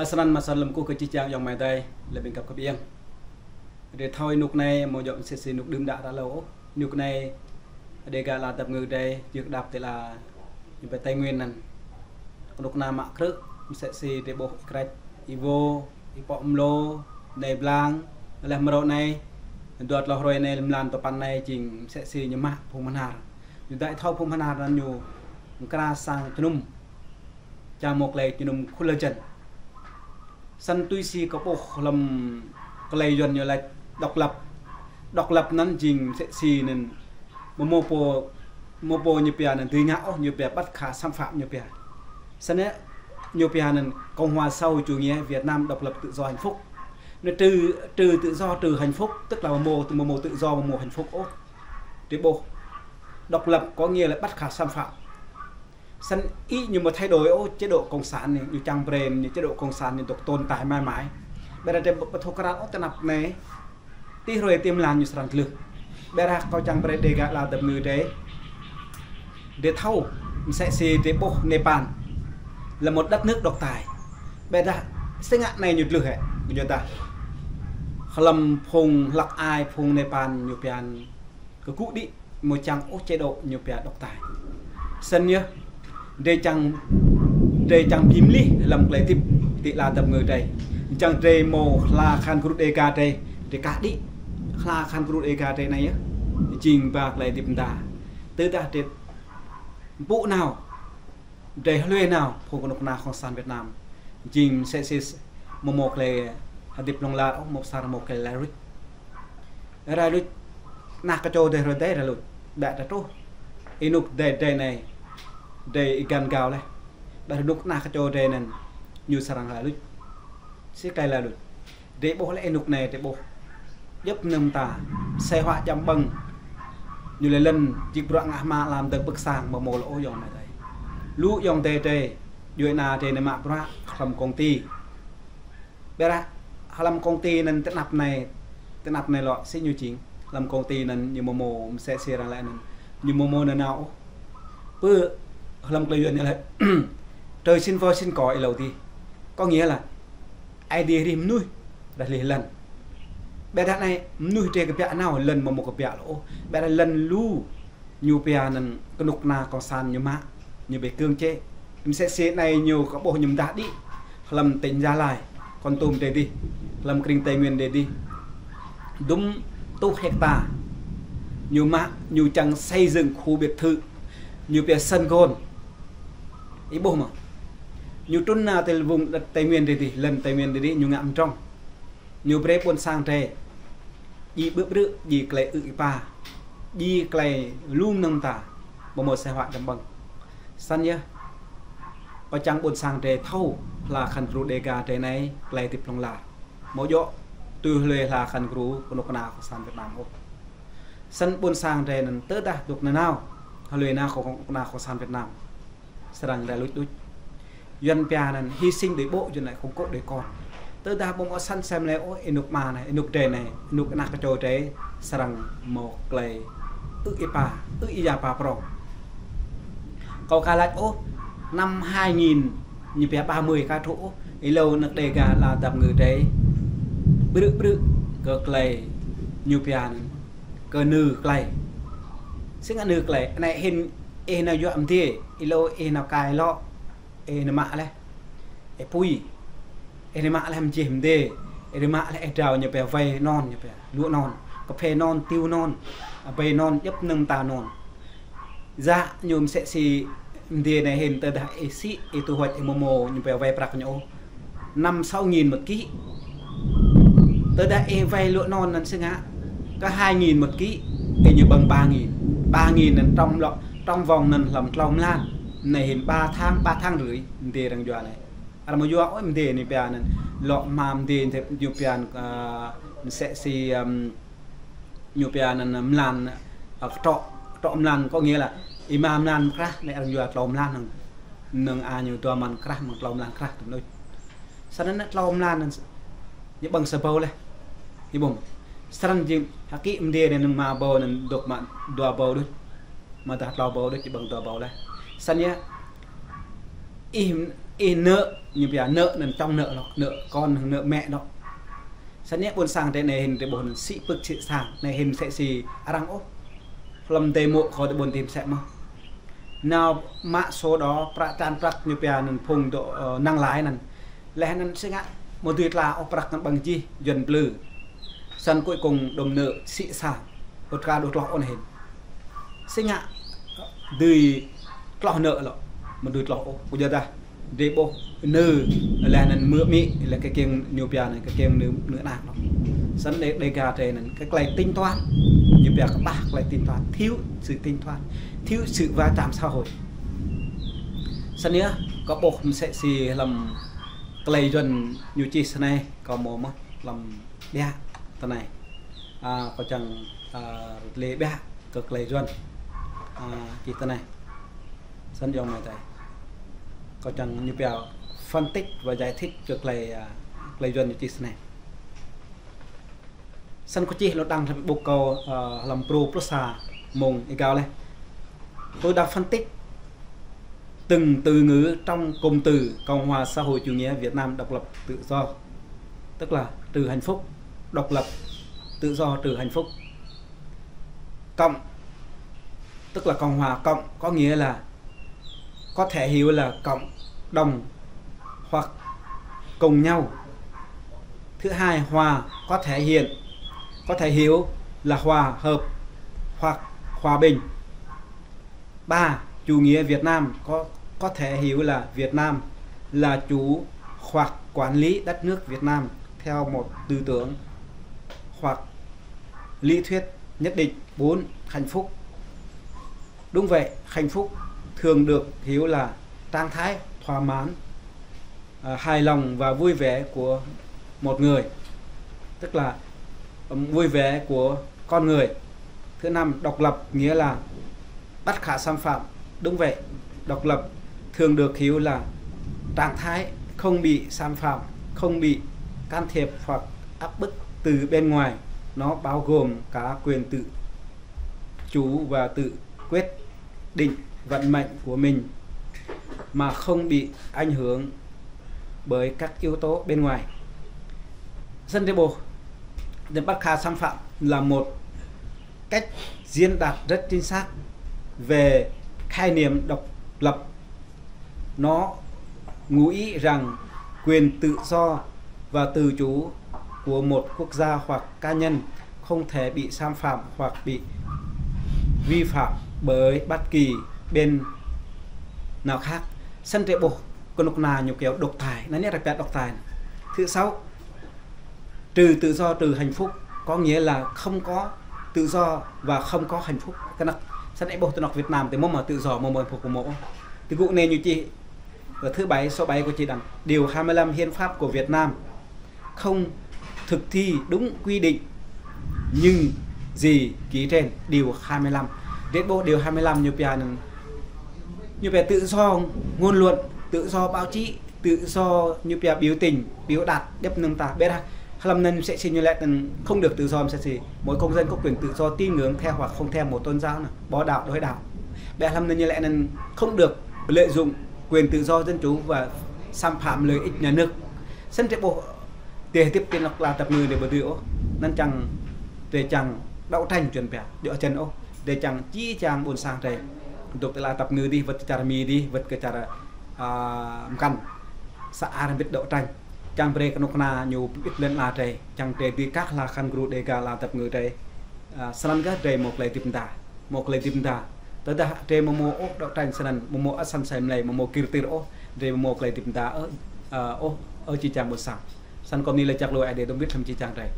sân mà sân làm cô cái chi trang dòng mày đây là bên cặp cặp yên để thôi nục này một dọn sẽ nục đêm đã lâu nục này để cả là tập người đây việc đạp thì là những cái tây nguyên này nục nam mạ trước sẽ để bộ cái ivo ipom lô này blang làm màu này đợt lò rồi này làm tập pan này chỉnh sẽ như mạ phùng man hà chúng ta thâu phùng man hà là nhiều cái sang nung cha một lệ nung khuôn chân sân tuy si có bộ làm cái lệ dần như là độc lập nắn trình sẽ si nên mô po như bia nên tùy ngạo như bia bắt khả xâm phạm như bia sân ấy như bia nên Cộng hòa sau chủ nghĩa Việt Nam độc lập tự do hạnh phúc nó trừ tự do trừ hạnh phúc tức là một tự do và một hạnh phúc để bộ độc lập có nghĩa là bắt khả xâm phạm sân ý nhưng mà thay đổi chế độ cộng sản này như trang brain như chế độ cộng sản được tồn tại mãi mãi bây giờ trên bậc thang ra tên nạp này tí rồi tiêm làm như sản lực bây giờ có trang brain để gạt là tập người đấy để thâu sẽ để bộ Nepal là một đất nước độc tài bây giờ sinh ngạn này nhụt lửa hệ như ta lầm phùng lạc ai phùng Nepal nhiều pian cứ cũ đi một trang chế độ nhiều pian độc tài sân nhá đây chẳng phím lý làm lấy tiếp thì là tập người đây chẳng đây mồ là khăn cút ek đây để cả đi là khăn cút ek đây này á trình bạc lấy tiếp ta tới ta để bộ nào để huê nào phụ con nào không san Việt Nam trình sẽ một là điệp long la một san một cái là rồi nạc cái chỗ đây rồi đấy là lụt đại đã tốt inuk đây này đây gan gạo này bây giờ lúc nào cái chỗ đây này như sarang là lụt xí cây là lụt để bộ lại nục này để bộ giúp nâng ta xe họa chăm bằng như là lần chỉ đoạn mà làm từ bức sàng mà một lỗ dòng này đây lũ dòng tê tê dưới nào trên này mà ra làm công ty bây giờ làm công ty nên tên nạp này lọ sẽ như chính làm công ty nên như mồ sẽ xe ra lại như mồ nên nào bữa làm cái chuyện như này trời xin voi xin còi lâu thì có nghĩa là idea đi nuôi là lần bé đã này nuôi trên cái bẹ nào lần mà một cái bẹ lỗ bé là lần lu nhiều bẹ nên cái nục na còn sàn như má như bể cương chế em sẽ này nhiều các bộ nhầm đã đi làm tính ra lại con tôm để đi làm kinh tây nguyên để đi đúng tu hecta nhiều má nhiều chẳng xây dựng khu biệt thự nhiều bẹ sân gôn ý bộ mà nhiều tuần nào từ vùng tây nguyên để đi lần tây nguyên để đi nhiều ngạm trong nhiều bể buôn sang thế đi bước đi clay ự pa đi clay luôn nâng ta một xe họa đầm bằng sân nhá và chẳng buôn sang thế thâu là khăn rú đề gà thế này clay tiếp lòng là mỗi chỗ từ lề là khăn rú của nó nào của sang Việt Nam không sân buôn sang thế nên tớ đã được nào lề nào của sang Việt Nam rằng là lối dân pia nên hy sinh để bộ cho này không có để con tới ta bông có săn xem này ôi nục mà này nục đề này nục nạc cái trôi thế rằng một lời ipa iapa pro câu ca lại ô năm 2000 như bé 30 ca thủ ý lâu nực đề gà là tập người đấy bự cơ clay như pia cơ nư clay xin ăn nư clay này hình nào dọa thì ilo nào cài lo nào mạ này pui nào mạ làm chìm đê nào mạ lại trào như bè vây non như bè lúa non cà phê non tiêu non bè non giúp nâng tà non dạ nhôm sẽ xì đê này hình từ đại sĩ tu hoạch momo như bè vây bạc nhau 5-6 nghìn một ký tới đại vây lúa non nên sẽ ngã có 2.000 một ký như bằng 3.000 nên trong vòng nên làm lòng lan này hiện 3 tháng rưỡi để đang dọa này mà dọa ôi để này bè nên lọ màm để thì nhiều bè sẽ si nhiều bè nên lan trọ lan có nghĩa là imam lan khác này đang dọa lòng lan nâng nhiều tua man khác một lòng lan khác tụi nó sau đó lòng lan như bằng sờ bầu này thì bùng sau đó gì hắc kỹ để nên mà bầu nên được mà đua bầu được mà ta lao bầu được chỉ bằng tờ bầu đây sân nhé nợ như bây nợ nên trong nợ đó nợ con nợ mẹ đó sẵn nhé buồn sang thế này hình để buồn sĩ bực chị sang này hình sẽ gì răng ốc lâm tê mộ khỏi buồn tìm sẽ mà nào mã số đó tràn prắc như bây nên phùng độ năng lái nè lẽ nên sẽ ngã một tuyệt là ốc prắc bằng chi dần lử sân cuối cùng đồng nợ sĩ sang đột ra đột lọ này hình sẽ ngã từ lọ nợ lọ một đôi lọ bây giờ ta để bộ nư là nên mưa mị là cái kiêng nhiều bia này cái kiêng nữa nào đó sẵn đây gà này cái này tính toán nhiều bia các bác lại tính toán thiếu sự tính toán thiếu sự va chạm xã hội sẵn nhớ có bộ sẽ xì làm cái dần nhiều chi này có mồm làm bia thế này có chẳng lê bia cực lấy dần chỉ thế này sẵn dòng này tại có chẳng như bây phân tích và giải thích được lấy dần như thế này sân có chi nó đang thành bộ cầu làm pro prosa mông ý cao này tôi đã phân tích từng từ ngữ trong cụm từ Cộng hòa xã hội chủ nghĩa Việt Nam độc lập tự do, tức là từ hạnh phúc, độc lập tự do từ hạnh phúc, cộng tức là Cộng hòa, cộng có nghĩa là có thể hiểu là cộng đồng hoặc cùng nhau. Thứ hai, hòa có thể hiểu là hòa hợp hoặc hòa bình. 3. Chủ nghĩa Việt Nam có thể hiểu là Việt Nam là chủ hoặc quản lý đất nước Việt Nam theo một tư tưởng hoặc lý thuyết nhất định. 4. Hạnh phúc. Đúng vậy, hạnh phúc thường được hiểu là trạng thái thỏa mãn, hài lòng và vui vẻ của một người, tức là vui vẻ của con người. Thứ 5, độc lập nghĩa là bất khả xâm phạm. Đúng vậy, độc lập thường được hiểu là trạng thái không bị xâm phạm, không bị can thiệp hoặc áp bức từ bên ngoài. Nó bao gồm cả quyền tự chủ và tự quyết định vận mệnh của mình mà không bị ảnh hưởng bởi các yếu tố bên ngoài. Dân đề bộ bất khả xâm phạm là một cách diễn đạt rất chính xác về khái niệm độc lập. Nó ngụ ý rằng quyền tự do và tự chủ của một quốc gia hoặc cá nhân không thể bị xâm phạm hoặc bị vi phạm bởi bất kỳ bên nào khác. Sân trẻ bộ có lúc nào nhiều kiểu độc tài, nó nhất là độc tài. Thứ 6, trừ tự do trừ hạnh phúc có nghĩa là không có tự do và không có hạnh phúc. Cái này sân trẻ bộ tôi nói Việt Nam thì mong mà tự do mong hạnh phúc của mộ thì cụ này như chị ở thứ 7 số 7 của chị đăng điều 25 hiến pháp của Việt Nam không thực thi đúng quy định nhưng gì ký trên điều 25. Đến bộ điều 25 như về tự do ngôn luận, tự do báo chí, tự do như về biểu tình, biểu đạt đếp nâng ta biết ha. Làm nên sẽ xin như lẽ không được tự do sẽ gì mỗi công dân có quyền tự do tín ngưỡng theo hoặc không theo một tôn giáo nào, bỏ đạo đối đạo. Bé làm nên như lẽ nên không được lợi dụng quyền tự do dân chủ và xâm phạm lợi ích nhà nước. Sân trẻ bộ để tiếp tiên là tập người để bờ điệu nên chẳng để chẳng đấu tranh chuẩn bè điệu chân ô để chẳng chỉ chẳng buồn sang đây untuk là tập người đi vật cara mi đi vật cái cara căn xã an biết đấu tranh chẳng về cái nông nhiều biết lên là đây chẳng để đi các là khăn group để cả là tập người đây sân cái đây một lời tìm ta tới ta để một mô đấu tranh sân một mô sân xem này một mô kia tiền ô để một lời tìm ta ở chỉ chẳng một sáng sân còn đi là chắc lôi để tôi biết thầm chỉ chẳng đây